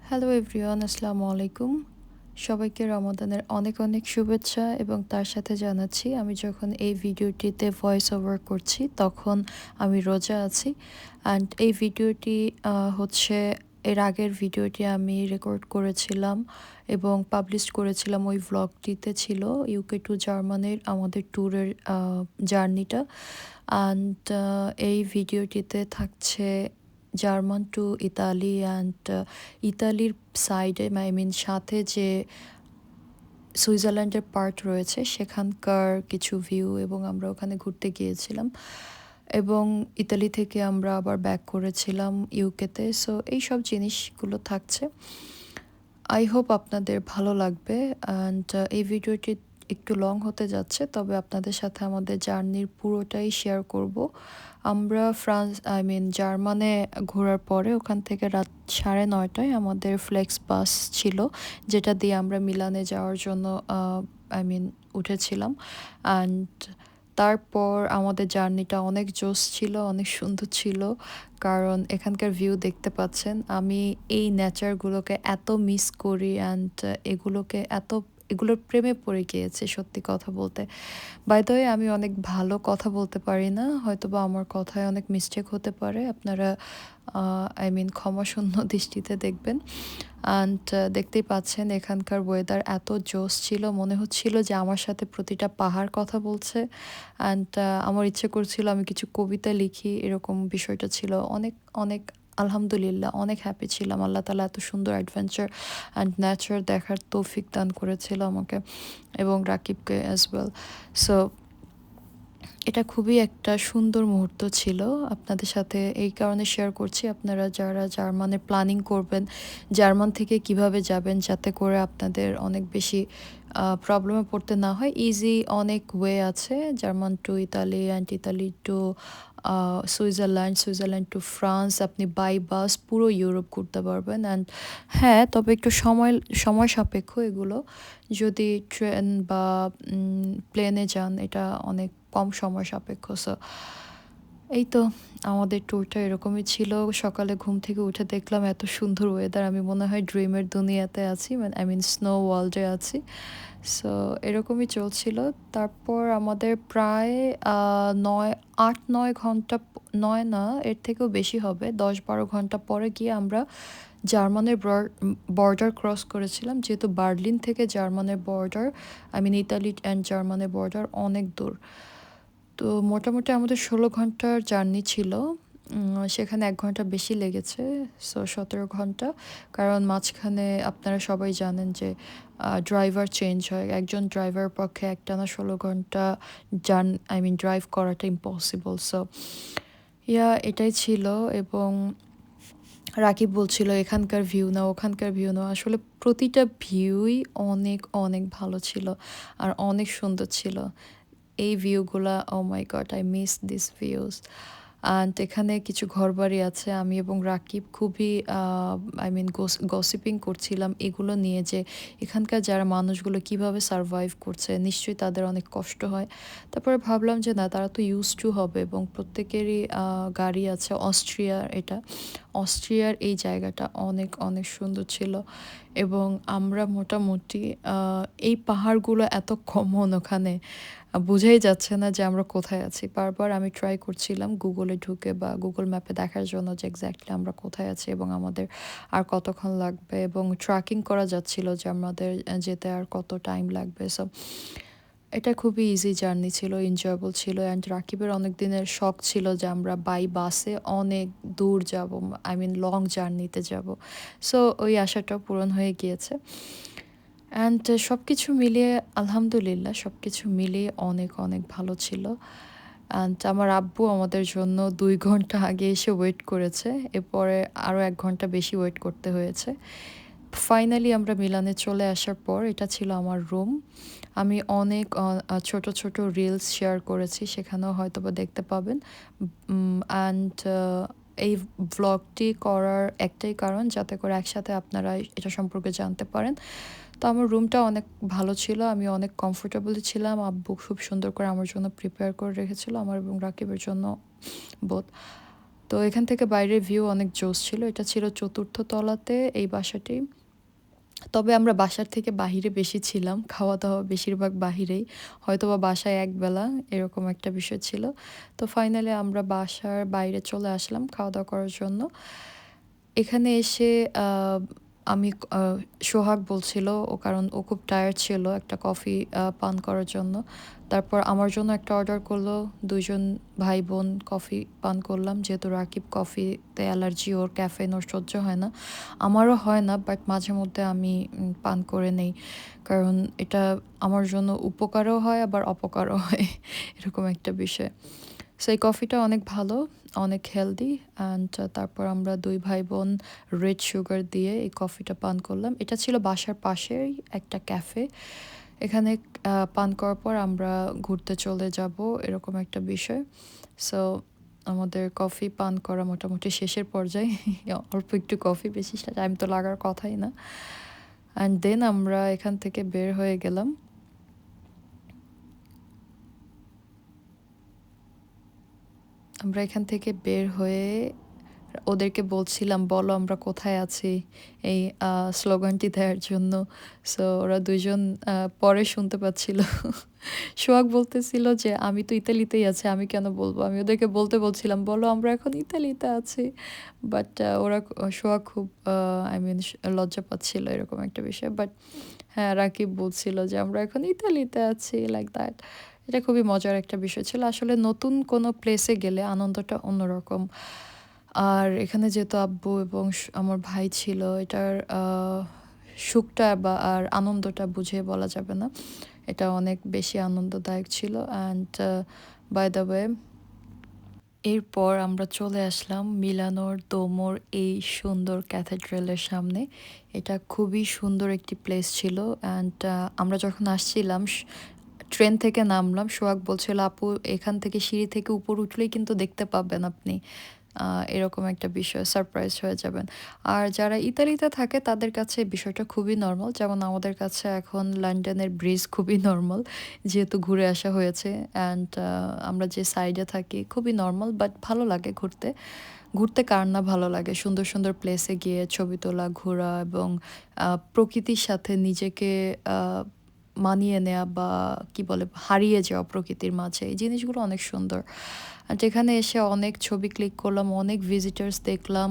Hello everyone, আসসালামু আলাইকুম। সবাইকে রমাদানের অনেক অনেক শুভেচ্ছা এবং তার সাথে জানাচ্ছি আমি যখন এই ভিডিওটিতে ভয়েস ওভার করছি তখন আমি রোজা আছি। অ্যান্ড এই ভিডিওটি হচ্ছে এর আগের ভিডিওটি আমি রেকর্ড করেছিলাম এবং পাবলিশ করেছিলাম। ওই ভ্লগটিতে ছিল ইউকে টু জার্মানির আমাদের ট্যুরের জার্নিটা। অ্যান্ড এই ভিডিওটিতে থাকছে জার্মান টু ইতালি অ্যান্ড ইতালির সাইডে সাথে যে সুইজারল্যান্ডের পার্ট রয়েছে সেখানকার কিছু ভিউ, এবং আমরা ওখানে ঘুরতে গিয়েছিলাম এবং ইতালি থেকে আমরা আবার ব্যাক করেছিলাম ইউকেতে। সো এই সব জিনিসগুলো থাকছে। আই হোপ আপনাদের ভালো লাগবে। অ্যান্ড এই ভিডিওটি একটু লং হতে যাচ্ছে, তবে আপনাদের সাথে আমাদের জার্নির পুরোটাই শেয়ার করব। আমরা জার্মানে ঘোরার পরে ওখান থেকে রাত 9:30টায় আমাদের ফ্লেক্স বাস ছিল, যেটা দিয়ে আমরা মিলানে যাওয়ার জন্য আই মিন উঠেছিলাম। অ্যান্ড তারপর আমাদের জার্নিটা অনেক জোশ ছিল, অনেক সুন্দর ছিল, কারণ এখানকার ভিউ দেখতে পাচ্ছেন। আমি এই নেচারগুলোকে এত মিস করি অ্যান্ড এগুলোর প্রেমে পড়ে গিয়েছে সত্যি কথা বলতে। বাই দ্য ওয়ে, আমি অনেক ভালো কথা বলতে পারি না, হয়তোবা আমার কথায় অনেক মিস্টেক হতে পারে, আপনারা ক্ষমাশূন্য দৃষ্টিতে দেখবেন। অ্যান্ড দেখতেই পাচ্ছেন এখানকার ওয়েদার এত জোশ ছিল, মনে হচ্ছিল যে আমার সাথে প্রতিটা পাহাড় কথা বলছে। অ্যান্ড আমার ইচ্ছে করছিল আমি কিছু কবিতা লিখি, এরকম বিষয়টা ছিল। অনেক অনেক আলহামদুলিল্লাহ, অনেক হ্যাপি ছিলাম। আল্লাহ তালা এত সুন্দর অ্যাডভেঞ্চার অ্যান্ড নেচার দেখার তৌফিক দান করেছিল আমাকে এবং রাকিবকে অ্যাজ ওয়েল। সো এটা খুবই একটা সুন্দর মুহূর্ত ছিল, আপনাদের সাথে এই কারণে শেয়ার করছি। আপনারা যারা জার্মানে প্ল্যানিং করবেন, জার্মান থেকে কিভাবে যাবেন যাতে করে আপনাদের অনেক বেশি প্রবলেমে পড়তে না হয়, ইজি অনেক ওয়ে আছে। German to Italy and Italy to Switzerland to France, আপনি বাই বাস পুরো ইউরোপ ঘুরতে পারবেন। অ্যান্ড হ্যাঁ, তবে একটু সময় সাপেক্ষ এগুলো। যদি ট্রেন বা প্লেনে যান এটা অনেক কম সময় সাপেক্ষ। সো এই তো, আমাদের ট্যুরটা এরকমই ছিল। সকালে ঘুম থেকে উঠে দেখলাম এত সুন্দর ওয়েদার, আমি মনে হয় ড্রিমের দুনিয়াতে আছি, স্নো ওয়ার্ল্ডে আছি। সো এরকমই চলছিল। তারপর আমাদের প্রায় 9 নয় না, এর থেকেও বেশি হবে, 10-12 ঘন্টা পরে গিয়ে আমরা জার্মানের বর্ডার ক্রস করেছিলাম, যেহেতু বার্লিন থেকে জার্মানের বর্ডার, ইতালি অ্যান্ড জার্মানের বর্ডার অনেক দূর। তো মোটামুটি আমাদের 16 ঘন্টার জার্নি ছিল। সেখানে 1 ঘন্টা বেশি লেগেছে, সো 17 ঘন্টা। কারণ মাঝখানে আপনারা সবাই জানেন যে ড্রাইভার চেঞ্জ হয়, একজন ড্রাইভার পক্ষে একটানা 16 ঘন্টা ড্রাইভ করাটা ইম্পসিবল। সো এটাই ছিল। এবং রাকিব বলছিল এখানকার ভিউ না ওখানকার ভিউ না, আসলে প্রতিটা ভিউই অনেক অনেক ভালো ছিল আর অনেক সুন্দর ছিল। এই ভিউগুলা, oh my god, I miss this views. And এখানে কিছু ঘরবাড়ি আছে, আমি এবং রাকিব খুবই গসিপিং করছিলাম এগুলো নিয়ে, যে এখানকার যারা মানুষগুলো কিভাবে সারভাইভ করছে, নিশ্চয়ই তাদের অনেক কষ্ট হয়। তারপরে ভাবলাম যে না, তারা তো ইউজ টু হবে, এবং প্রত্যেকেরই গাড়ি আছে। অস্ট্রিয়ার এই জায়গাটা অনেক অনেক সুন্দর ছিল। এবং আমরা মোটামুটি এই পাহাড়গুলো এত কমন ওখানে, বোঝাই যাচ্ছে না যে আমরা কোথায় আছি। বারবার আমি ট্রাই করছিলাম গুগলে ঢুকে বা গুগল ম্যাপে দেখার জন্য যে এক্স্যাক্টলি আমরা কোথায় আছি এবং আমাদের আর কতক্ষণ লাগবে, এবং ট্র্যাকিং করা যাচ্ছিল যে আমাদের যেতে আর কত টাইম লাগবে। সো এটা খুবই ইজি জার্নি ছিল, এনজয়েবল ছিল। অ্যান্ড রাকিবের অনেক দিনের শখ ছিল যে আমরা বাই বাসে অনেক দূর যাব, লং জার্নিতে যাব। সো ওই আশাটাও পূরণ হয়ে গিয়েছে। অ্যান্ড সব কিছু মিলিয়ে আলহামদুলিল্লাহ, সব কিছু মিলিয়ে অনেক অনেক ভালো ছিল। অ্যান্ড আমার আব্বু আমাদের জন্য 2 ঘন্টা আগে এসে ওয়েট করেছে, এরপরে আরও 1 ঘন্টা বেশি ওয়েট করতে হয়েছে। ফাইনালি আমরা মিলানে চলে আসার পর, এটা ছিল আমার রুম। আমি অনেক ছোট ছোট রিলস শেয়ার করেছি, সেখানেও হয়তো বা দেখতে পাবেন। অ্যান্ড এই ভ্লগটি করার একটাই কারণ, যাতে করে একসাথে আপনারা এটা সম্পর্কে জানতে পারেন। তো আমার রুমটা অনেক ভালো ছিল, আমি অনেক কমফোর্টেবলি ছিলাম। আব্বু খুব সুন্দর করে আমার জন্য প্রিপেয়ার করে রেখেছিল, আমার এবং রাকিবের জন্য বোধ। তো এখান থেকে বাইরের ভিউ অনেক জোস ছিল। এটা ছিল ৪র্থ তলাতে এই বাসাটি। তবে আমরা বাসার থেকে বাহিরে বেশি ছিলাম। খাওয়া-দাওয়া বেশিরভাগ বাহিরেই। হয়তোবা বাসায় একবেলা এরকম একটা বিষয় ছিল। তো ফাইনালি আমরা বাসার বাইরে চলে আসলাম খাওয়া-দাওয়া করার জন্য। এখানে এসে আ আমি সোহাগ বলছিল কারণ ও খুব টায়ার্ড ছিল একটা কফি পান করার জন্য। তারপর আমার জন্য একটা অর্ডার করলো। ২ জন ভাই-বোন কফি পান করলাম। যেহেতু রাকিব কফিতে অ্যালার্জি, ওর ক্যাফেইন ওর সহ্য হয় না। আমারও হয় না, বাট মাঝে মধ্যে আমি পান করে নেই। কারণ এটা আমার জন্য উপকারও হয় আবার অপকারও হয় এরকম একটা বিষয়। সো এই কফিটা অনেক ভালো, অনেক হেলদি অ্যান্ড তারপর আমরা ২ ভাই-বোন রেড সুগার দিয়ে এই কফিটা পান করলাম। এটা ছিল বাসার পাশেই একটা ক্যাফে। এখানে পান করার পর আমরা ঘুরতে চলে যাব এরকম একটা বিষয়। সো আমাদের কফি পান করা মোটামুটি শেষের পর্যায়ে। অল্প একটু কফি, বেশি টাইম তো লাগার কথাই না। অ্যান্ড দেন আমরা এখান থেকে বের হয়ে গেলাম। আমরা এখান থেকে বের হয়ে ওদেরকে বলছিলাম, "বলো আমরা কোথায় আছি?" এই স্লোগানটি দেওয়ার জন্য। সো ওরা ২ জন পরে শুনতে পাচ্ছিল। সোহাগ বলতেছিল যে, "আমি তো ইতালিতেই আছি, আমি কেন বলবো?" আমি ওদেরকে বলছিলাম, "বলো আমরা এখন ইতালিতে আছি।" বাট ওরা সোহাগ খুব আই মিন লজ্জা পাচ্ছিল এরকম একটা বিষয়। বাট হ্যাঁ, রাকিব বলছিল যে, "আমরা এখন ইতালিতে আছি" লাইক দ্যাট। এটা খুবই মজার একটা বিষয় ছিল। আসলে নতুন কোনো প্লেসে গেলে আনন্দটা অন্যরকম। আর এখানে যেহেতু আব্বু এবং আমার ভাই ছিল, এটার সুখটা বা আর আনন্দটা বুঝিয়ে বলা যাবে না। এটা অনেক বেশি আনন্দদায়ক ছিল অ্যান্ড বাই দ্য ওয়ে এরপর আমরা চলে আসলাম মিলানোর দোমোর এই সুন্দর ক্যাথেড্রালের সামনে। এটা খুবই সুন্দর একটি প্লেস ছিল অ্যান্ড আমরা যখন আসছিলাম ট্রেন থেকে নামলাম, সোহাগ বলছিল, "আপু এখান থেকে সিঁড়ি থেকে উপর উঠলেই কিন্তু দেখতে পাবেন আপনি।" এরকম একটা বিষয়, সারপ্রাইজ হয়ে যাবেন। আর যারা ইতালিতে থাকে তাদের কাছে বিষয়টা খুবই নরমাল। যেমন আমাদের কাছে এখন লন্ডনের ব্রিজ খুবই নরমাল। যেহেতু ঘুরে আসা হয়েছে অ্যান্ড আমরা যে সাইডে থাকি খুবই নরমাল, বাট ভালো লাগে ঘুরতে। ঘুরতে কার না ভালো লাগে? সুন্দর, সুন্দর প্লেসে গিয়ে ছবি তোলা, ঘোরা এবং প্রকৃতির সাথে নিজেকে আ মানিয়ে নেয়া বা কি বলে? হারিয়ে যাওয়া প্রকৃতির মাঝে। এই জিনিসগুলো অনেক সুন্দর। আর এখানে এসে অনেক ছবি ক্লিক করলাম, অনেক ভিজিটার্স দেখলাম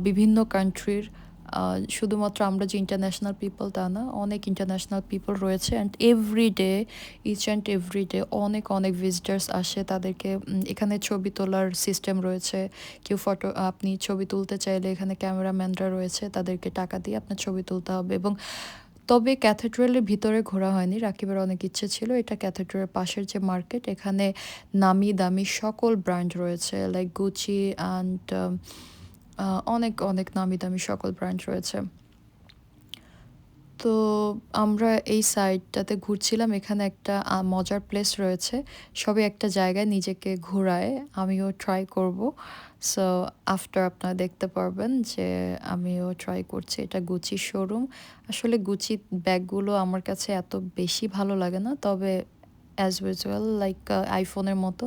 বিভিন্ন কান্ট্রির। শুধুমাত্র আমরা যে ইন্টারন্যাশনাল পিপল তা না, অনেক ইন্টারন্যাশনাল পিপল রয়েছে and everyday, each and everyday অনেক, অনেক ভিজিটার্স আসে। তাদেরকে এখানে ছবি তোলার সিস্টেম রয়েছে। কেউ আপনি ছবি তুলতে চাইলে এখানে ক্যামেরাম্যানরা রয়েছে, তাদেরকে টাকা দিয়ে আপনার ছবি তুলতে হবে এবং তবে ক্যাথেড্রালের ভিতরে ঘোরা হয়নি। রাকিবের অনেক ইচ্ছে ছিল। এটা ক্যাথেড্রালের পাশের যে মার্কেট, এখানে নামি দামি সকল ব্র্যান্ড রয়েছে লাইক গুচি অ্যান্ড অনেক, অনেক নামি দামি সকল ব্র্যান্ড রয়েছে। তো আমরা এই সাইডটাতে ঘুরছিলাম। এখানে একটা মজার প্লেস রয়েছে। সবই একটা জায়গায় নিজেকে ঘোরায়। আমিও ট্রাই করব। সো আফটার আপনারা দেখতে পারবেন যে আমিও ট্রাই করছি। এটা গুচির শোরুম। আসলে গুচি ব্যাগগুলো আমার কাছে এত বেশি ভালো লাগে না। তবে অ্যাজ ইউজুয়াল লাইক আইফোনের মতো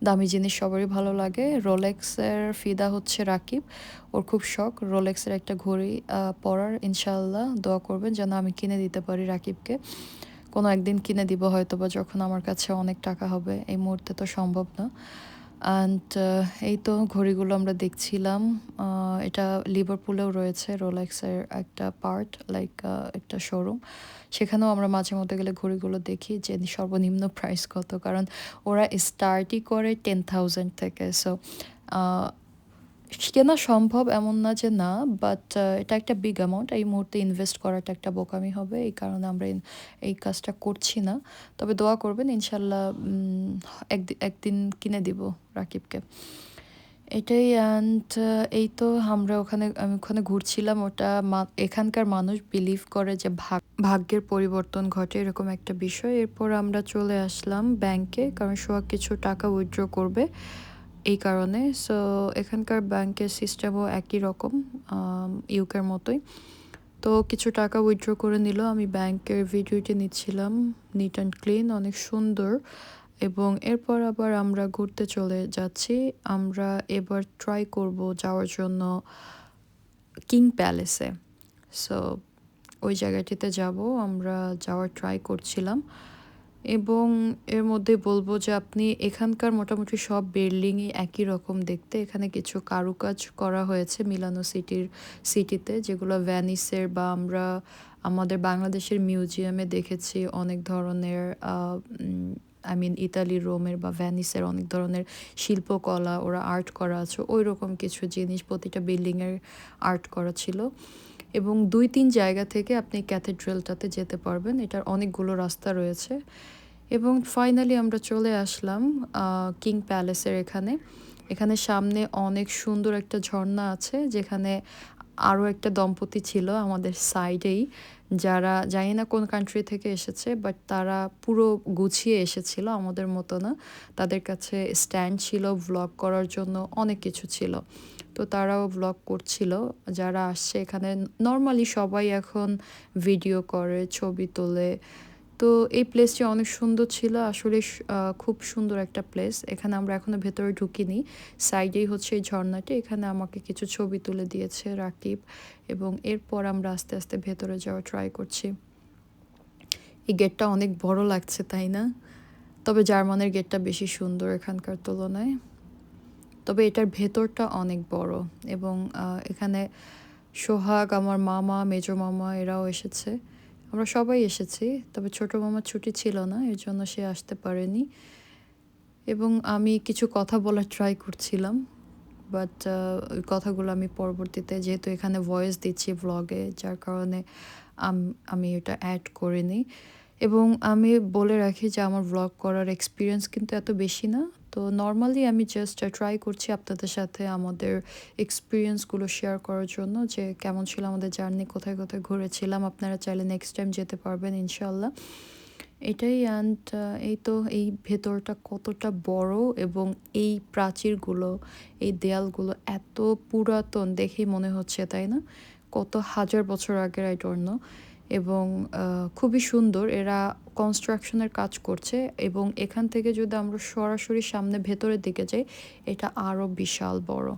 দামি জিনিস সবারই ভালো লাগে। রোলেক্সের ফিদা হচ্ছে রাকিব। ওর খুব শখ রোলেক্সের একটা ঘড়ি পরার। ইনশাআল্লাহ দোয়া করবেন যেন আমি কিনে দিতে পারি রাকিবকে। কোনো একদিন কিনে দিব হয়তোবা যখন আমার কাছে অনেক টাকা হবে। এই মুহূর্তে তো সম্ভব না। অ্যান্ড এই তো ঘড়িগুলো আমরা দেখছিলাম। এটা লিভারপুলেও রয়েছে রোলেক্সের একটা পার্ট লাইক একটা শোরুম। সেখানেও আমরা মাঝে মধ্যে গেলে ঘড়িগুলো দেখি যে সর্বনিম্ন প্রাইস কত। কারণ ওরা স্টার্টই করে 10,000 থেকে। সো কেনা সম্ভব এমন না যে না, বাট এটা একটা বিগ অ্যামাউন্ট। এই মুহূর্তে ইনভেস্ট করাটা একটা বোকামি হবে। এই কারণে আমরা এই কাজটা করছি না। তবে দোয়া করবেন ইনশাল্লাহ একদিন কিনে দিব রাকিবকে। এটাই অ্যান্ড এই তো আমি ওখানে ঘুরছিলাম। ওটা এখানকার মানুষ বিলিভ করে যে ভাগ্যের পরিবর্তন ঘটে এরকম একটা বিষয়। এরপর আমরা চলে আসলাম ব্যাংকে, কারণ সোহাগ কিছু টাকা উইথড্র করবে এই কারণে। সো এখানকার ব্যাংকের সিস্টেমও একই রকম, ইউকের মতোই। তো কিছু টাকা উইথড্র করে নিল। আমি ব্যাংকের ভিডিওটি নিচ্ছিলাম, নিট অ্যান্ড ক্লিন, অনেক সুন্দর এবং এরপর আবার আমরা ঘুরতে চলে যাচ্ছি। আমরা এবার ট্রাই করব যাওয়ার জন্য কিং প্যালেসে। সো ওই জায়গাটিতে যাব, আমরা যাওয়ার ট্রাই করছিলাম। এবং এর মধ্যে বলবো যে আপনি এখানকার মোটামুটি সব বিল্ডিংই একই রকম দেখতে। এখানে কিছু কারুকাজ করা হয়েছে মিলানো সিটিতে, যেগুলো ভ্যানিসের বা আমরা আমাদের বাংলাদেশের মিউজিয়ামে দেখেছি অনেক ধরনের আই মিন ইতালি রোমের বা ভ্যানিসের অনেক ধরনের শিল্পকলা ওরা আর্ট করা আছে, ওই রকম কিছু জিনিস প্রতিটা বিল্ডিংয়ের আর্ট করা ছিল। এবং ২-৩ জায়গা থেকে আপনি ক্যাথেড্রালটাতে যেতে পারবেন, এটার অনেকগুলো রাস্তা রয়েছে। এবং ফাইনালি আমরা চলে আসলাম কিং প্যালেসের এখানে। এখানে সামনে অনেক সুন্দর একটা ঝর্ণা আছে, যেখানে আরও একটা দম্পতি ছিল আমাদের সাইডেই, যারা জানি না কোন কান্ট্রি থেকে এসেছে, বাট তারা পুরো গুছিয়ে এসেছিল, আমাদের মতো না। তাদের কাছে স্ট্যান্ড ছিল, ভ্লগ করার জন্য অনেক কিছু ছিল। তো তারাও ভ্লগ করছিল। যারা আসছে এখানে নর্মালি সবাই এখন ভিডিও করে, ছবি তোলে। তো এই প্লেসটি অনেক সুন্দর ছিল আসলে, খুব সুন্দর একটা প্লেস। এখানে আমরা এখনো ভেতরে ঢুকিনি, সাইডেই হচ্ছে এই ঝর্ণাটি। এখানে আমাকে কিছু ছবি তুলে দিয়েছে রাকিব, এবং এরপর আমরা আস্তে আস্তে ভেতরে যাওয়া ট্রাই করছি। এই গেটটা অনেক বড় লাগছে, তাই না? তবে জার্মানের গেটটা বেশি সুন্দর এখানকার তুলনায়। তবে এটার ভেতরটা অনেক বড়। এবং এখানে সোহাগ, আমার মামা, মেজো মামা এরাও এসেছে। আমরা সবাই এসেছি, তবে ছোট মামার ছুটি ছিল না, এর জন্য সে আসতে পারেনি। এবং আমি কিছু কথা বলার ট্রাই করছিলাম, বাট ওই কথাগুলো আমি পরবর্তীতে, যেহেতু এখানে ভয়েস দিচ্ছি ভ্লগে, যার কারণে আমি এটা অ্যাড করিনি। এবং আমি বলে রাখি যে আমার ভ্লগ করার এক্সপিরিয়েন্স কিন্তু এত বেশি না। তো নর্মালি আমি জাস্ট ট্রাই করছি আপনাদের সাথে আমাদের এক্সপিরিয়েন্সগুলো শেয়ার করার জন্য, যে কেমন ছিল আমাদের জার্নি, কোথায় কোথায় ঘুরেছিলাম। আপনারা চাইলে নেক্সট টাইম যেতে পারবেন ইনশাল্লাহ। এটাই। অ্যান্ড এই তো, এই ভেতরটা কতটা বড়, এবং এই প্রাচীরগুলো, এই দেয়ালগুলো এত পুরাতন দেখেই মনে হচ্ছে, তাই না? কত হাজার বছর আগের, আই ডোন্ট নো। এবং খুবই সুন্দর, এরা কনস্ট্রাকশনের কাজ করছে। এবং এখান থেকে যদি আমরা সরাসরি সামনে ভেতরের দিকে যাই, এটা আরও বিশাল বড়,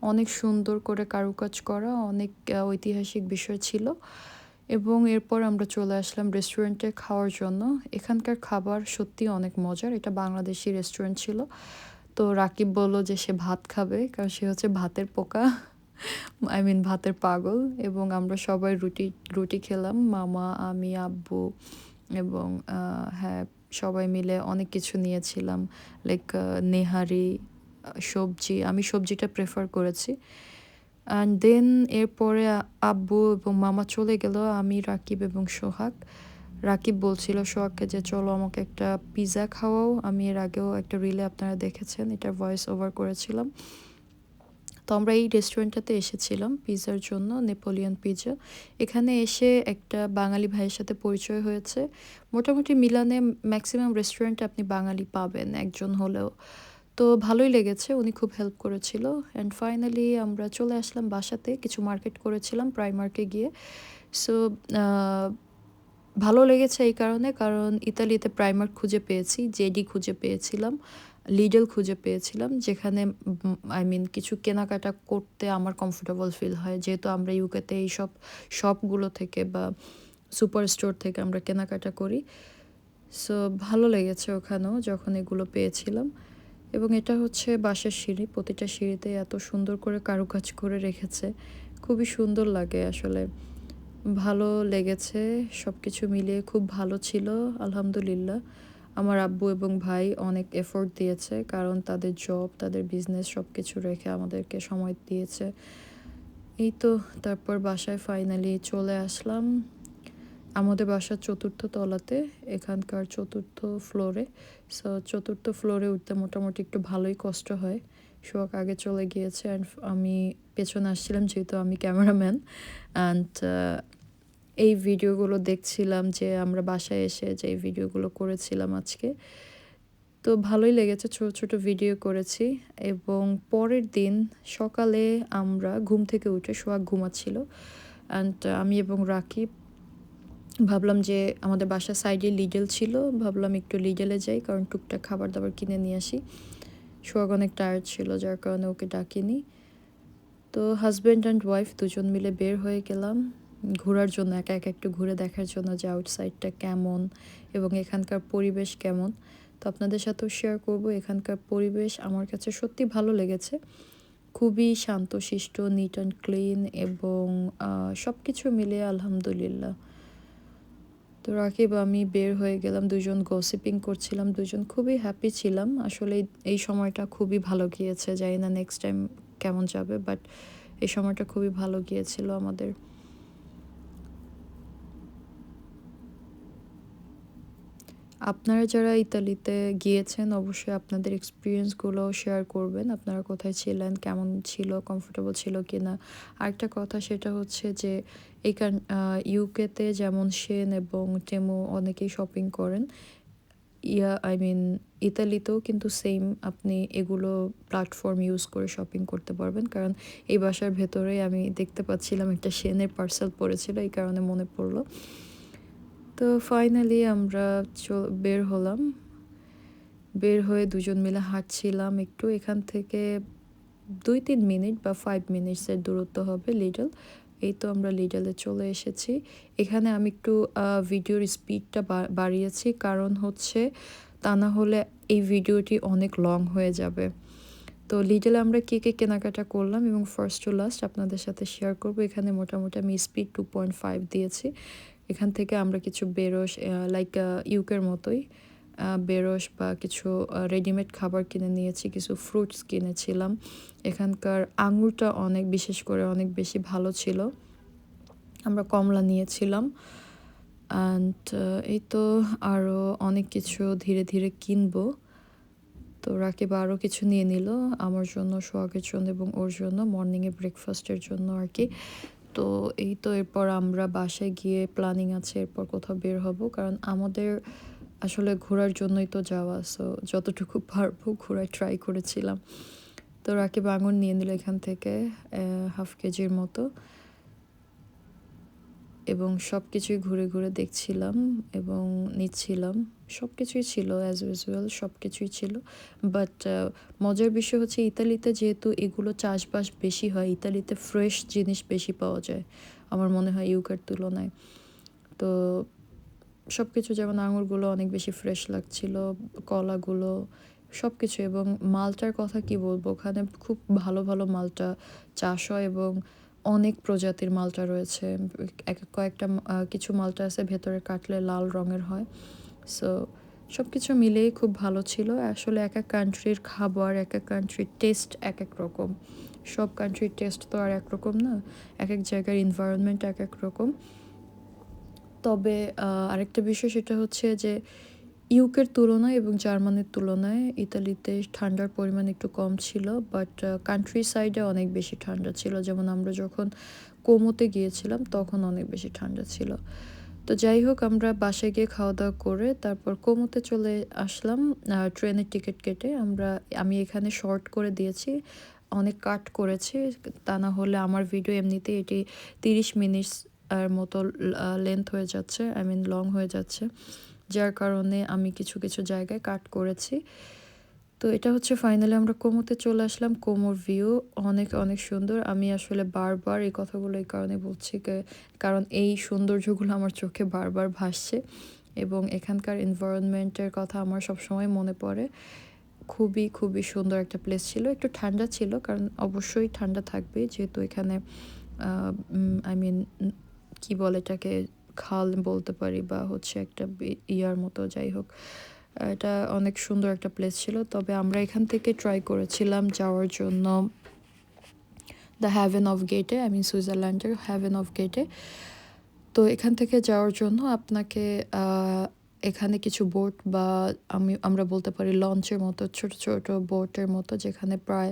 অনেক সুন্দর করে কারুকাজ করা, অনেক ঐতিহাসিক বিষয় ছিল। এবং এরপর আমরা চলে আসলাম রেস্টুরেন্টে খাওয়ার জন্য। এখানকার খাবার সত্যি অনেক মজার, এটা বাংলাদেশি রেস্টুরেন্ট ছিল। তো রাকিব বলল যে সে ভাত খাবে, কারণ সে হচ্ছে ভাতের পোকা, আই মিন ভাতের পাগল। এবং আমরা সবাই রুটি রুটি খেলাম, মামা, আমি, আব্বু। এবং হ্যাঁ, সবাই মিলে অনেক কিছু নিয়েছিলাম, লাইক নেহারি, সবজি। আমি সবজিটা প্রেফার করেছি। অ্যান্ড দেন এরপরে আব্বু এবং মামা চলে গেল, আমি, রাকিব এবং সোহাগ। রাকিব বলছিল সোহাগকে যে চলো আমাকে একটা পিৎজা খাওয়াও। আমি এর আগেও একটা রিলে আপনারা দেখেছেন, এটার ভয়েস ওভার করেছিলাম। তো আমরা এই রেস্টুরেন্টটাতে এসেছিলাম পিৎজার জন্য, নেপোলিয়ন পিৎজা। এখানে এসে একটা বাঙালি ভাইয়ের সাথে পরিচয় হয়েছে। মোটামুটি মিলানে ম্যাক্সিমাম রেস্টুরেন্টে আপনি বাঙালি পাবেন একজন হলেও। তো ভালোই লেগেছে, উনি খুব হেল্প করেছিল। অ্যান্ড ফাইনালি আমরা চলে আসলাম বাসাতে, কিছু মার্কেট করেছিলাম প্রাইমার্কে গিয়ে। সো ভালো লেগেছে এই কারণে, কারণ ইতালিতে প্রাইমার্ক খুঁজে পেয়েছি, জেডি খুঁজে পেয়েছিলাম, লিডল খুঁজে পেয়েছিলাম, যেখানে আই মিন কিছু কেনাকাটা করতে আমার কমফোর্টেবল ফিল হয়, যেহেতু আমরা ইউকেতে এই সব শপগুলো থেকে বা সুপার স্টোর থেকে আমরা কেনাকাটা করি। সো ভালো লেগেছে ওখানেও যখন এগুলো পেয়েছিলাম। এবং এটা হচ্ছে বাসার সিঁড়ি, প্রতিটা সিঁড়িতে এত সুন্দর করে কারুকাজ করে রেখেছে, খুবই সুন্দর লাগে আসলে। ভালো লেগেছে, সব কিছু মিলিয়ে খুব ভালো ছিল, আলহামদুলিল্লাহ। আমার আব্বু এবং ভাই অনেক এফোর্ট দিয়েছে, কারণ তাদের জব, তাদের বিজনেস সব কিছু রেখে আমাদেরকে সময় দিয়েছে। এই তো, তারপর বাসায় ফাইনালি চলে আসলাম। আমাদের বাসার চতুর্থ তলাতে, এখানকার চতুর্থ ফ্লোরে। সো চতুর্থ ফ্লোরে উঠতে মোটামুটি একটু ভালোই কষ্ট হয়। সোহাগ আগে চলে গিয়েছে, অ্যান্ড আমি পেছনে আসছিলাম, যেহেতু আমি ক্যামেরাম্যান। অ্যান্ড এই ভিডিওগুলো দেখছিলাম, যে আমরা বাসায় এসে যে ভিডিওগুলো করেছিলাম আজকে। তো ভালোই লেগেছে, ছোট ছোট ভিডিও করেছি। এবং পরের দিন সকালে আমরা ঘুম থেকে উঠে, সোহাগ ঘুমাচ্ছিল, অ্যান্ড আমি এবং রাকিব ভাবলাম যে আমাদের বাসার সাইডে লিডল ছিল, ভাবলাম একটু লিডলে যাই, কারণ টুকটাক খাবার দাবার কিনে নিয়ে আসি। সোহাগ অনেক টায়ার্ড ছিল, যার কারণে ওকে ডাকিনি। তো হাজব্যান্ড অ্যান্ড ওয়াইফ দুজন মিলে বের হয়ে গেলাম ঘোরার জন্য, একা একা একটু ঘুরে দেখার জন্য যে আউটসাইডটা কেমন এবং এখানকার পরিবেশ কেমন। তো আপনাদের সাথেও শেয়ার করব। এখানকার পরিবেশ আমার কাছে সত্যি ভালো লেগেছে, খুবই শান্তশিষ্ট, নিট অ্যান্ড ক্লিন, এবং সব কিছু মিলিয়ে আলহামদুলিল্লাহ। তো রাকিব আমি বের হয়ে গেলাম, দুজন গসিপিং করছিলাম, দুজন খুবই হ্যাপি ছিলাম। আসলে এই সময়টা খুবই ভালো গিয়েছে, জানি না নেক্সট টাইম কেমন যাবে, বাট এই সময়টা খুবই ভালো গিয়েছিল আমাদের। আপনারা যারা ইতালিতে গিয়েছেন অবশ্যই আপনাদের এক্সপিরিয়েন্সগুলো শেয়ার করবেন, আপনারা কোথায় ছিলেন, কেমন ছিল, কমফোর্টেবল ছিল কি না। আরেকটা কথা সেটা হচ্ছে যে এই ইউকেতে যেমন শেন এবং টেমো অনেকেই শপিং করেন, আই মিন ইতালিতেও কিন্তু সেম আপনি এগুলো প্ল্যাটফর্ম ইউজ করে শপিং করতে পারবেন। কারণ এই বাসার ভেতরেই আমি দেখতে পাচ্ছিলাম একটা শেনের পার্সেল পড়েছিল, এই কারণে মনে পড়লো। তো ফাইনালি আমরা বের হলাম, বের হয়ে দুজন মিলে হাঁটছিলাম একটু, এখান থেকে 2-3 মিনিট বা 5 মিনিটসের দূরত্ব হবে লিডল। এই তো আমরা লিডলে চলে এসেছি। এখানে আমি একটু ভিডিওর স্পিডটা বাড়িয়েছি, কারণ হচ্ছে তা না হলে এই ভিডিওটি অনেক লং হয়ে যাবে। তো লিডলে আমরা কী কী কেনাকাটা করলাম এবং ফার্স্ট টু লাস্ট আপনাদের সাথে শেয়ার করব। এখানে মোটামুটি আমি স্পিড 2.5 দিয়েছি। এখান থেকে আমরা কিছু বেরোস, লাইক ইউকের মতোই বেরোস বা কিছু রেডিমেড খাবার কিনে নিয়েছি, কিছু ফ্রুটস কিনেছিলাম। এখানকার আঙুরটা অনেক, বিশেষ করে অনেক বেশি ভালো ছিল, আমরা কমলা নিয়েছিলাম। অ্যান্ড এই তো আরও অনেক কিছু ধীরে ধীরে কিনবো। তো রাকিব আরও কিছু নিয়ে নিল আমার জন্য, সোহাগের জন্য এবং ওর জন্য মর্নিংয়ে ব্রেকফাস্টের জন্য আর কি। তো এই তো এরপর আমরা বাসায় গিয়ে প্ল্যানিং আছে এরপর কোথাও বের হব, কারণ আমাদের আসলে ঘোরার জন্যই তো যাওয়া, সো যতটুকু পারবো ঘোরার ট্রাই করেছিলাম। তো রাকিব আঙুর নিয়ে নিল এখান থেকে 1/2 কেজির মতো, এবং সব কিছুই ঘুরে ঘুরে দেখছিলাম এবং নিচ্ছিলাম। সব কিছুই ছিল অ্যাজ ইউজুয়াল, সব কিছুই ছিল। বাট মজার বিষয় হচ্ছে ইতালিতে যেহেতু এগুলো চাষবাস বেশি হয়, ইতালিতে ফ্রেশ জিনিস বেশি পাওয়া যায় আমার মনে হয় ইউকের তুলনায়। তো সব কিছু, যেমন আঙুরগুলো অনেক বেশি ফ্রেশ লাগছিল, কলাগুলো, সব কিছু। এবং মালটার কথা কি বলবো, ওখানে খুব ভালো ভালো মালটা চাষ হয় এবং অনেক প্রজাতির মালটা রয়েছে। কয়েকটা কিছু মালটা আছে ভেতরে কাটলে লাল রঙের হয়। সো সব কিছু মিলেই খুব ভালো ছিল। আসলে এক এক কান্ট্রির খাবার, এক এক কান্ট্রির টেস্ট এক এক রকম, সব কান্ট্রির টেস্ট তো আর একরকম না, এক এক জায়গার এনভায়রনমেন্ট এক এক রকম। তবে আরেকটা বিষয় সেটা হচ্ছে যে ইউকের তুলনায় এবং জার্মানির তুলনায় ইতালিতে ঠান্ডার পরিমাণ একটু কম ছিল, বাট কান্ট্রি সাইডে অনেক বেশি ঠান্ডা ছিল। যেমন আমরা যখন কোমোতে গিয়েছিলাম তখন অনেক বেশি ঠান্ডা ছিল। তো যাই হোক, আমরা বাসায় গিয়ে খাওয়া দাওয়া করে তারপর কোমোতে চলে আসলাম ট্রেনের টিকিট কেটে। আমি এখানে শর্ট করে দিয়েছি, অনেক কাট করেছি, তা না হলে আমার ভিডিও এমনিতে এটি 30 মিনিটস আর মতো লেন্থ হয়ে যাচ্ছে, আই মিন লং হয়ে যাচ্ছে, যার কারণে আমি কিছু কিছু জায়গায় কাট করেছি। তো এটা হচ্ছে ফাইনালি আমরা কোমোতে চলে আসলাম। কোমোর ভিউ অনেক অনেক সুন্দর। আমি আসলে বারবার এই কথাগুলো এই কারণে বলছি, কারণ এই সৌন্দর্যগুলো আমার চোখে বারবার ভাসছে এবং এখানকার এনভায়রনমেন্টের কথা আমার সবসময় মনে পড়ে। খুবই খুবই সুন্দর একটা প্লেস ছিল। একটু ঠান্ডা ছিল, কারণ অবশ্যই ঠান্ডা থাকবে যেহেতু এখানে আই মিন কি বলে এটাকে, খাল বলতে পারি বা হচ্ছে একটা ইয়ার মতো, যাই হোক এটা অনেক সুন্দর একটা প্লেস ছিল। তবে আমরা এখান থেকে ট্রাই করেছিলাম যাওয়ার জন্য দ্য হ্যাভেন অফ গেটে, আই মিন সুইজারল্যান্ডের হ্যাভেন অফ গেটে। তো এখান থেকে যাওয়ার জন্য আপনাকে এখানে কিছু বোট বা আমরা বলতে পারি লঞ্চের মতো, ছোট ছোট বোটের মতো, যেখানে প্রায়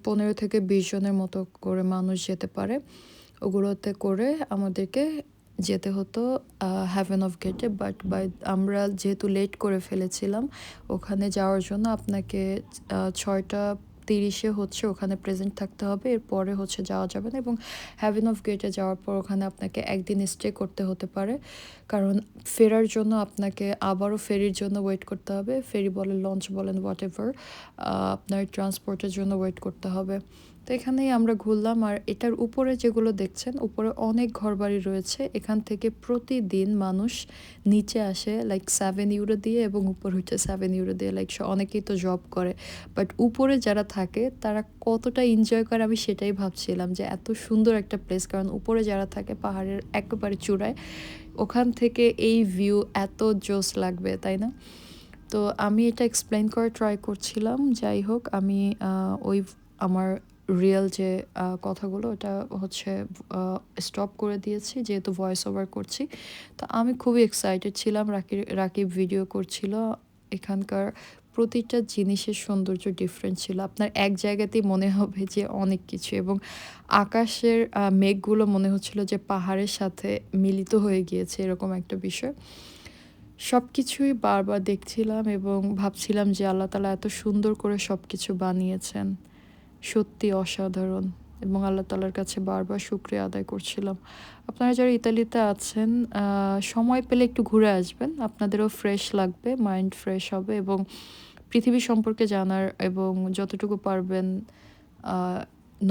15 থেকে 20 জনের মতো করে মানুষ যেতে পারে, ওগুলোতে করে আমাদেরকে যেতে হতো হ্যাভেন অফ গেটে। বাট আমরা যেহেতু লেট করে ফেলেছিলাম ওখানে যাওয়ার জন্য, আপনাকে 6টা 30-এ হচ্ছে ওখানে প্রেজেন্ট থাকতে হবে, এরপরে হচ্ছে যাওয়া যাবে না। এবং হ্যাভেন অফ গেটে যাওয়ার পর ওখানে আপনাকে একদিন স্টে করতে হতে পারে, কারণ ফেরার জন্য আপনাকে আবারও ফেরির জন্য ওয়েট করতে হবে। ফেরি বলেন, লঞ্চ বলেন, হোয়াট এভার, আপনার ট্রান্সপোর্টের জন্য ওয়েট করতে হবে। তো এখানেই আমরা ঘুরলাম। আর এটার উপরে যেগুলো দেখছেন, উপরে অনেক ঘরবাড়ি রয়েছে। এখান থেকে প্রতিদিন মানুষ নিচে আসে লাইক 7 ইউরো দিয়ে, এবং উপর হচ্ছে 7 ইউরো দিয়ে। লাইক অনেকেই তো জব করে, বাট উপরে যারা থাকে তারা কতটা এনজয় করে আমি সেটাই ভাবছিলাম, যে এত সুন্দর একটা প্লেস। কারণ উপরে যারা থাকে পাহাড়ের একেবারে চূড়ায়, ওখান থেকে এই ভিউ এত জোস লাগবে, তাই না? তো আমি এটা এক্সপ্লেন করে ট্রাই করছিলাম। যাই হোক, আমি ওই আমার রিয়েল যে কথাগুলো ওটা হচ্ছে স্টপ করে দিয়েছি, যেহেতু ভয়েস ওভার করছি। তো আমি খুবই এক্সাইটেড ছিলাম। রাকিব ভিডিও করছিল। এখানকার প্রতিটা জিনিসের সৌন্দর্য ডিফারেন্ট ছিল। আপনার এক জায়গাতেই মনে হবে যে অনেক কিছু, এবং আকাশের মেঘগুলো মনে হচ্ছিল যে পাহাড়ের সাথে মিলিত হয়ে গিয়েছে, এরকম একটা বিষয়। সব কিছুই বারবার দেখছিলাম এবং ভাবছিলাম যে আল্লাহ তাআলা এত সুন্দর করে সব কিছু বানিয়েছেন, সত্যি অসাধারণ। এবং আল্লাহ তাআলার কাছে বারবার শুকরিয়া আদায় করছিলাম। আপনারা যারা ইতালিতে আছেন, সময় পেলে একটু ঘুরে আসবেন, আপনাদেরও ফ্রেশ লাগবে, মাইন্ড ফ্রেশ হবে, এবং পৃথিবী সম্পর্কে জানার এবং যতটুকু পারবেন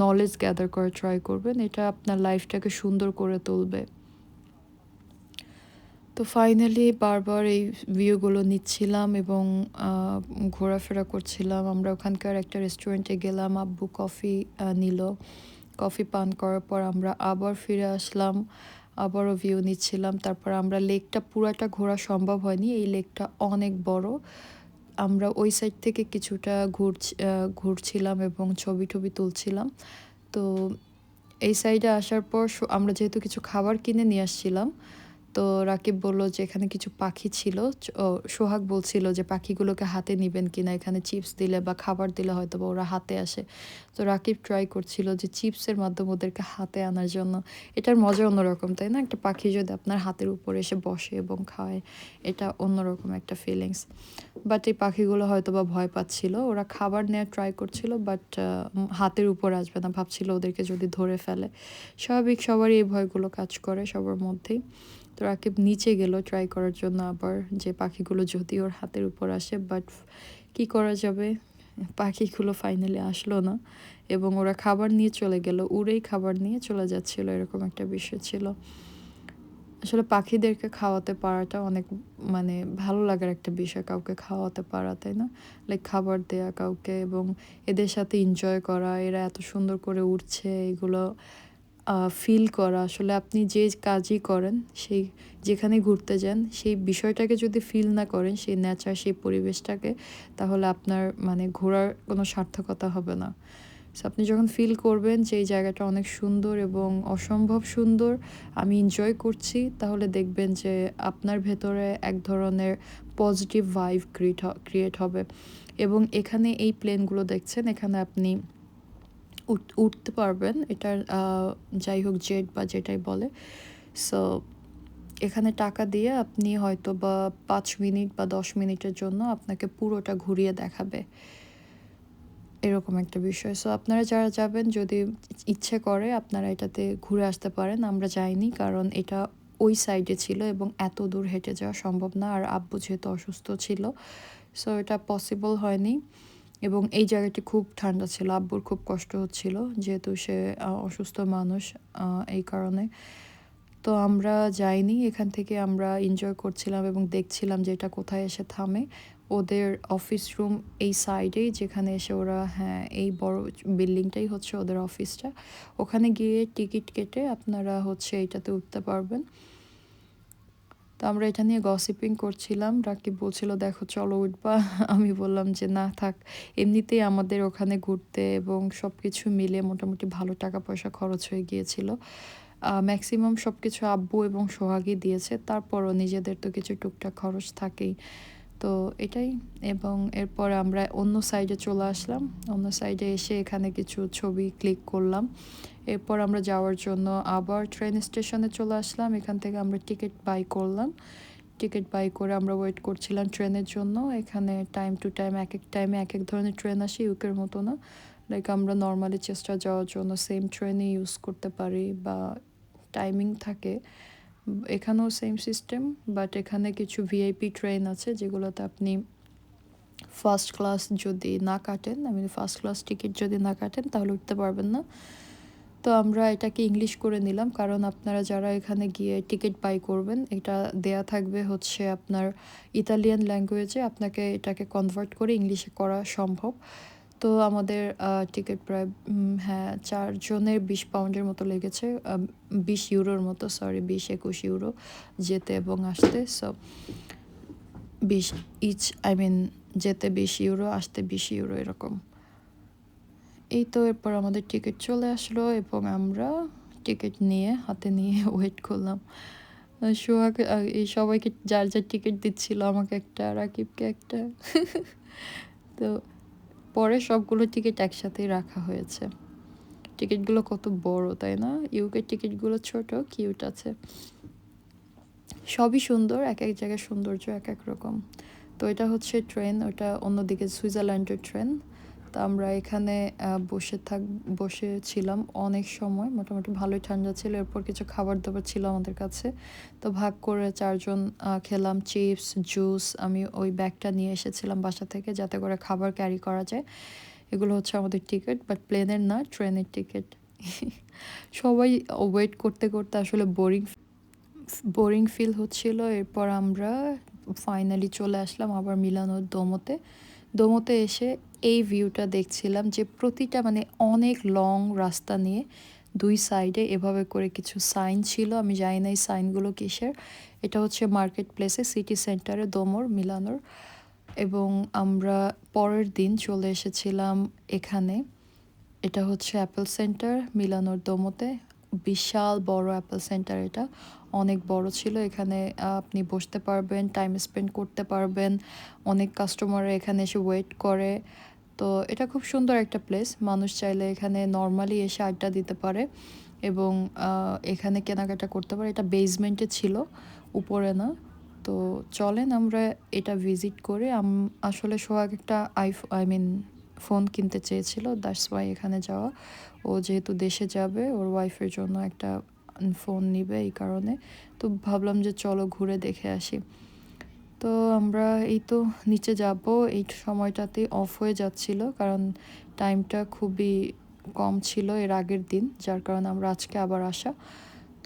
নলেজ গ্যাদার করে ট্রাই করবেন। এটা আপনার লাইফটাকে সুন্দর করে তুলবে। তো ফাইনালি বারবার এই ভিউগুলো নিচ্ছিলাম এবং ঘোরাফেরা করছিলাম। আমরা ওখানকার একটা রেস্টুরেন্টে গেলাম, আব্বু কফি নিল। কফি পান করার পর আমরা আবার ফিরে আসলাম, আবারও ভিউ নিচ্ছিলাম। তারপর আমরা লেকটা পুরাটা ঘোরা সম্ভব হয়নি, এই লেকটা অনেক বড়। আমরা ওই সাইড থেকে কিছুটা ঘুরছিলাম এবং ছবি টবি তুলছিলাম। তো এই সাইডে আসার পর আমরা যেহেতু কিছু খাবার কিনে নিয়ে আসছিলাম, তো রাকিব বলল যে এখানে কিছু পাখি ছিল। সোহাগ বলছিল যে পাখিগুলোকে হাতে নিবেন কিনা, এখানে চিপস দিলে বা খাবার দিলে হয়তো বা ওরা হাতে আসে। তো রাকিব ট্রাই করছিল যে চিপসের মাধ্যমে ওদেরকে হাতে আনার জন্য। এটার মজা অন্যরকম, তাই না? একটা পাখি যদি আপনার হাতের উপরে এসে বসে এবং খায়, এটা অন্যরকম একটা ফিলিংস। বাট এই পাখিগুলো হয়তো বা ভয় পাচ্ছিল, ওরা খাবার নেওয়ার ট্রাই করছিল, বাট হাতের উপর আসবে না, ভাবছিল ওদেরকে যদি ধরে ফেলে। স্বাভাবিক, সবারই এই ভয়গুলো কাজ করে সবার মধ্যেই। তো রাকিব নিচে গেল ট্রাই করার জন্য আবার, যে পাখিগুলো যদি ওর হাতের উপর আসে, বাট কি করা যাবে, পাখিগুলো ফাইনালি আসলো না, এবং ওরা খাবার নিয়ে চলে গেল, উড়েই খাবার নিয়ে চলে যাচ্ছিল, এরকম একটা বিষয় ছিল। আসলে পাখিদেরকে খাওয়াতে পারাটা অনেক মানে ভালো লাগার একটা বিষয়, কাউকে খাওয়াতে পারা, তাই না? লাইক খাবার দেয়া কাউকে, এবং এদের সাথে এনজয় করা, এরা এত সুন্দর করে উঠছে, এগুলো ফিল করা। আসলে আপনি যে কাজই করেন, সেই যেখানে ঘুরতে যান, সেই বিষয়টাকে যদি ফিল না করেন, সেই নেচার, সেই পরিবেশটাকে, তাহলে আপনার মানে ঘোরার কোনো সার্থকতা হবে না। সো আপনি যখন ফিল করবেন যে এই জায়গাটা অনেক সুন্দর এবং অসম্ভব সুন্দর, আমি এনজয় করছি, তাহলে দেখবেন যে আপনার ভেতরে এক ধরনের পজিটিভ ভাইব ক্রিয়েট হবে। এবং এখানে এই প্লেনগুলো দেখছেন, এখানে আপনি উঠতে পারবেন। এটার যাই হোক জেট বা যেটাই বলে। সো এখানে টাকা দিয়ে আপনি হয়তো বা 5 মিনিট বা 10 মিনিটের জন্য আপনাকে পুরোটা ঘুরিয়ে দেখাবে, এরকম একটা বিষয়। সো আপনারা যারা যাবেন, যদি ইচ্ছে করে আপনারা এটাতে ঘুরে আসতে পারেন। আমরা যাইনি, কারণ এটা ওই সাইডে ছিল এবং এত দূর হেঁটে যাওয়া সম্ভব না, আর আব্বু যেহেতু অসুস্থ ছিল, সো এটা পসিবল হয়নি। এবং এই জায়গাটি খুব ঠান্ডা ছিল, আব্বুর খুব কষ্ট হচ্ছিল, যেহেতু সে অসুস্থ মানুষ, এই কারণে। তো আমরা যাইনি, এখান থেকে আমরা এনজয় করছিলাম এবং দেখছিলাম যে এটা কোথায় এসে থামে। ওদের অফিস রুম এই সাইডেই, যেখানে এসে ওরা, হ্যাঁ, এই বড় বিল্ডিংটাই হচ্ছে ওদের অফিসটা। ওখানে গিয়ে টিকিট কেটে আপনারা হচ্ছে এইটাতে উঠতে পারবেন। তো আমরা এটা নিয়ে গসিপিং করছিলাম। রাকিব বলছিল দেখো চলো উঠবা। আমি বললাম যে না থাক, এমনিতেই আমাদের ওখানে ঘুরতে এবং সব কিছু মিলে মোটামুটি ভালো টাকা পয়সা খরচ হয়ে গিয়েছিল। ম্যাক্সিমাম সব কিছু আব্বু এবং সোহাগই দিয়েছে, তারপরও নিজেদের তো কিছু টুকটাক খরচ থাকেই। তো এটাই। এবং এরপর আমরা অন্য সাইডে চলে আসলাম। অন্য সাইডে এসে এখানে কিছু ছবি ক্লিক করলাম। এরপর আমরা যাওয়ার জন্য আবার ট্রেন স্টেশনে চলে আসলাম। এখান থেকে আমরা টিকিট বাই করলাম। টিকিট বাই করে আমরা ওয়েট করছিলাম ট্রেনের জন্য। এখানে টাইম টু টাইম এক এক টাইমে এক এক ধরনের ট্রেন আসে, ইউকের মতো না। লাইক আমরা নর্মালি চেষ্টা যাওয়ার জন্য সেম ট্রেনই ইউজ করতে পারি বা টাইমিং থাকে। এখানেও সেম সিস্টেম, বাট এখানে কিছু ভিআইপি ট্রেন আছে যেগুলোতে আপনি ফার্স্ট ক্লাস যদি না কাটেন, ফার্স্ট ক্লাস টিকিট যদি না কাটেন তাহলে উঠতে পারবেন না। তো আমরা এটাকে ইংলিশ করে নিলাম, কারণ আপনারা যারা এখানে গিয়ে টিকিট বাই করবেন এটা দেয়া থাকবে হচ্ছে আপনার ইতালিয়ান ল্যাঙ্গুয়েজে, আপনাকে এটাকে কনভার্ট করে ইংলিশে করা সম্ভব। তো আমাদের টিকিট প্রায় হ্যাঁ 4 জনের 20 পাউন্ডের মতো লেগেছে, 20 ইউরোর মতো, সরি 20-21 ইউরো যেতে এবং আসতে। সো 20 ইচ, যেতে 20 ইউরো, আসতে 20 ইউরো এরকম। এই তো এরপর আমাদের টিকিট চলে আসলো এবং আমরা টিকিট নিয়ে হাতে নিয়ে ওয়েট করলাম। সোহাগ এই সবাইকে যার যার টিকিট দিচ্ছিল, আমাকে একটা, রাকিবকে একটা। তো পরে সবগুলো টিকিট একসাথেই রাখা হয়েছে। টিকিটগুলো কত বড় তাই না? ইউকের টিকিটগুলো ছোট, কিউট আছে। সবই সুন্দর, এক এক জায়গায় সৌন্দর্য এক এক রকম। তো এটা হচ্ছে ট্রেন, ওটা অন্যদিকে সুইজারল্যান্ডের ট্রেন। তো আমরা এখানে বসেছিলাম অনেক সময়, মোটামুটি ভালোই ঠান্ডা ছিল। এরপর কিছু খাবার দাবার ছিল আমাদের কাছে, তো ভাগ করে 4 জন খেলাম চিপস, জুস। আমি ওই ব্যাগটা নিয়ে এসেছিলাম বাসা থেকে যাতে করে খাবার ক্যারি করা যায়। এগুলো হচ্ছে আমাদের টিকিট, বাট প্লেনের না, ট্রেনের টিকিট। সবাই ওয়েট করতে করতে আসলে বোরিং ফিল হচ্ছিল। এরপর আমরা ফাইনালি চলে আসলাম আবার মিলানোর দোমোতে এসে এই ভিউটা দেখছিলাম যে প্রতিটা অনেক লং রাস্তা নিয়ে 2 সাইডে এভাবে করে কিছু সাইন ছিল। আমি জানি না এই সাইনগুলো কিসের। এটা হচ্ছে মার্কেট প্লেসে, সিটি সেন্টারে মিলানোর। এবং আমরা পরের দিন চলে এসেছিলাম এখানে। এটা হচ্ছে অ্যাপেল সেন্টার মিলানোর দোমোতে। বিশাল বড় অ্যাপেল সেন্টার, এটা অনেক বড় ছিল। এখানে আপনি বসতে পারবেন, টাইম স্পেন্ড করতে পারবেন। অনেক কাস্টমার এখানে এসে ওয়েট করে। তো এটা খুব সুন্দর একটা প্লেস, মানুষ চাইলে এখানে নর্মালি এসে আড্ডা দিতে পারে এবং এখানে কেনাকাটা করতে পারে। এটা বেসমেন্টে ছিল, উপরে না। তো চলেন আমরা এটা ভিজিট করে। আসলে সোহাগ একটা ফোন কিনতে চেয়েছিল, দ্যাটস ওয়াই এখানে যাওয়া। ও যেহেতু দেশে যাবে, ওর ওয়াইফের জন্য একটা ফোন নিবে, এই কারণে। তো ভাবলাম যে চলো ঘুরে দেখে আসি। তো আমরা এই তো নিচে যাব। এই সময়টাতে অফ হয়ে যাচ্ছিল, কারণ টাইমটা খুবই কম ছিল এর আগের দিন, যার কারণে আমরা আজকে আবার আসা।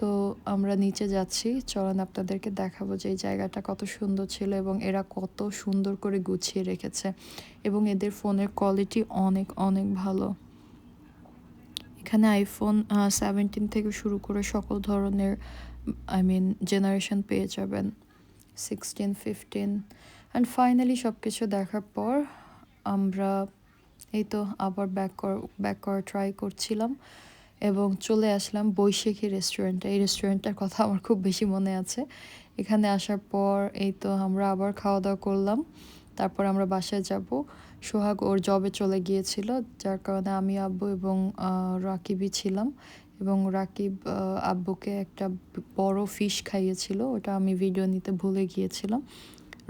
তো আমরা নিচে যাচ্ছি, চলেন আপনাদেরকে দেখাবো যে এই জায়গাটা কত সুন্দর ছিল এবং এরা কত সুন্দর করে গুছিয়ে রেখেছে এবং এদের ফোনের কোয়ালিটি অনেক অনেক ভালো। এখানে আইফোন 17 থেকে শুরু করে সকল ধরনের জেনারেশন পেয়ে যাবেন, 16, 15। অ্যান্ড ফাইনালি সব কিছু দেখার পর আমরা এই তো আবার ব্যাক করা ট্রাই করছিলাম এবং চলে আসলাম বৈশাখী রেস্টুরেন্টে। এই রেস্টুরেন্টটার কথা আমার খুব বেশি মনে আছে। এখানে আসার পর এই তো আমরা আবার খাওয়া দাওয়া করলাম, তারপর আমরা বাসায় যাব। সোহাগ ওর জবে চলে গিয়েছিল, যার কারণে আমি, আব্বু এবং রাকিবই ছিলাম। এবং রাকিব আব্বুকে একটা বড় ফিশ খাইয়েছিল, ওটা আমি ভিডিও নিতে ভুলে গিয়েছিলাম।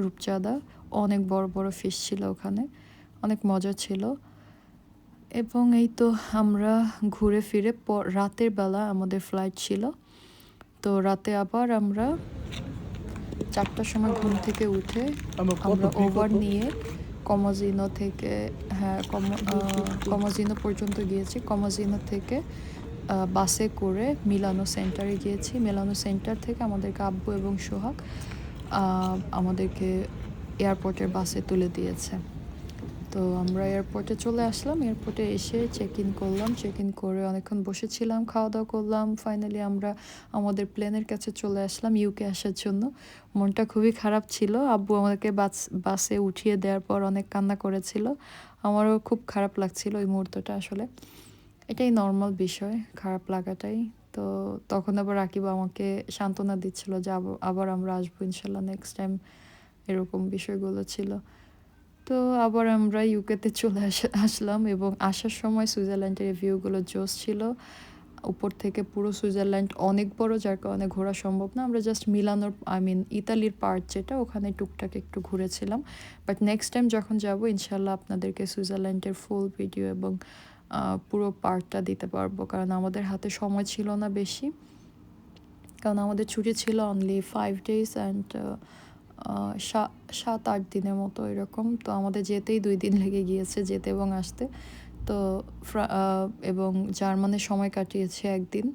রূপচাঁদা, অনেক বড় বড় ফিশ ছিল ওখানে, অনেক মজা ছিল। এবং এই তো আমরা ঘুরে ফিরে রাতের বেলা আমাদের ফ্লাইট ছিল। তো রাতে আবার আমরা 4টার সময় ঘুম থেকে উঠে আমরা ওভার নিয়ে কমোজিনো থেকে, হ্যাঁ কমোজিনো পর্যন্ত গিয়েছি। কমোজিনো থেকে বাসে করে মিলানো সেন্টারে গিয়েছি। মিলানো সেন্টার থেকে আমাদেরকে আব্বু এবং সোহাগ আমাদেরকে এয়ারপোর্টের বাসে তুলে দিয়েছে। তো আমরা এয়ারপোর্টে চলে আসলাম। এয়ারপোর্টে এসে চেক ইন করলাম, চেক ইন করে অনেকক্ষণ বসেছিলাম, খাওয়া দাওয়া করলাম। ফাইনালি আমরা আমাদের প্লেনের কাছে চলে আসলাম ইউকে আসার জন্য। মনটা খুবই খারাপ ছিল। আব্বু আমাদেরকে বাসে উঠিয়ে দেওয়ার পর অনেক কান্না করেছিল। আমারও খুব খারাপ লাগছিল ওই মুহূর্তটা। আসলে এটাই নর্মাল বিষয়, খারাপ লাগাটাই। তো তখন আবার রাকিব আমাকে সান্ত্বনা দিচ্ছিল যে আবার আমরা আসবো ইনশাল্লাহ নেক্সট টাইম, এরকম বিষয়গুলো ছিল। তো আবার আমরা ইউকেতে চলে আসলাম এবং আসার সময় সুইজারল্যান্ডের ভিউগুলো জোস ছিল। উপর থেকে পুরো সুইজারল্যান্ড অনেক বড়, যার কারণে ঘোরা সম্ভব না। আমরা জাস্ট মিলানোর ইতালির পার্ট যেটা, ওখানে টুকটাক একটু ঘুরেছিলাম। বাট নেক্সট টাইম যখন যাব ইনশাল্লাহ আপনাদেরকে সুইজারল্যান্ডের ফুল ভিডিও এবং পুরো পার্টটা দিতে পারবো, কারণ আমাদের হাতে সময় ছিল না বেশি, কারণ আমাদের ছুটি ছিল অনলি 5 days অ্যান্ড 7-8 দিনের মতো এরকম। তো আমাদের যেতেই 2 দিন লেগে গিয়েছে, যেতে এবং আসতে। তো এবং জার্মানে সময় কাটিয়েছে 1 দিন।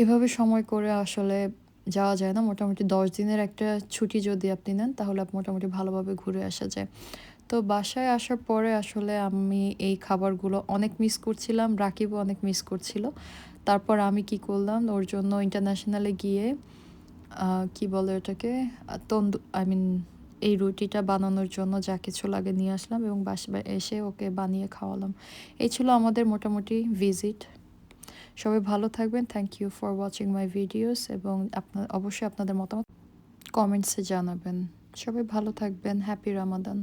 এভাবে সময় করে আসলে যাওয়া যায় না। মোটামুটি 10 দিনের একটা ছুটি যদি আপনি নেন তাহলে মোটামুটি ভালোভাবে ঘুরে আসা যায়। তো বাসায় আসার পরে আসলে আমি এই খাবারগুলো অনেক মিস করছিলাম, রাকিবও অনেক মিস করছিল। তারপর আমি কি করলাম, ওর জন্য ইন্টারন্যাশনালে গিয়ে কি বলে ওটাকে, এই রুটিটা বানানোর জন্য যা কিছু লাগে নিয়ে আসলাম এবং বাসায় এসে ওকে বানিয়ে খাওয়ালাম। এই ছিল আমাদের মোটামুটি ভিজিট। সবাই ভালো থাকবেন। Thank you for watching my videos, এবং অবশ্যই আপনাদের মতামত কমেন্টসে জানাবেন। সবাই ভালো থাকবেন। হ্যাপি রামাদান।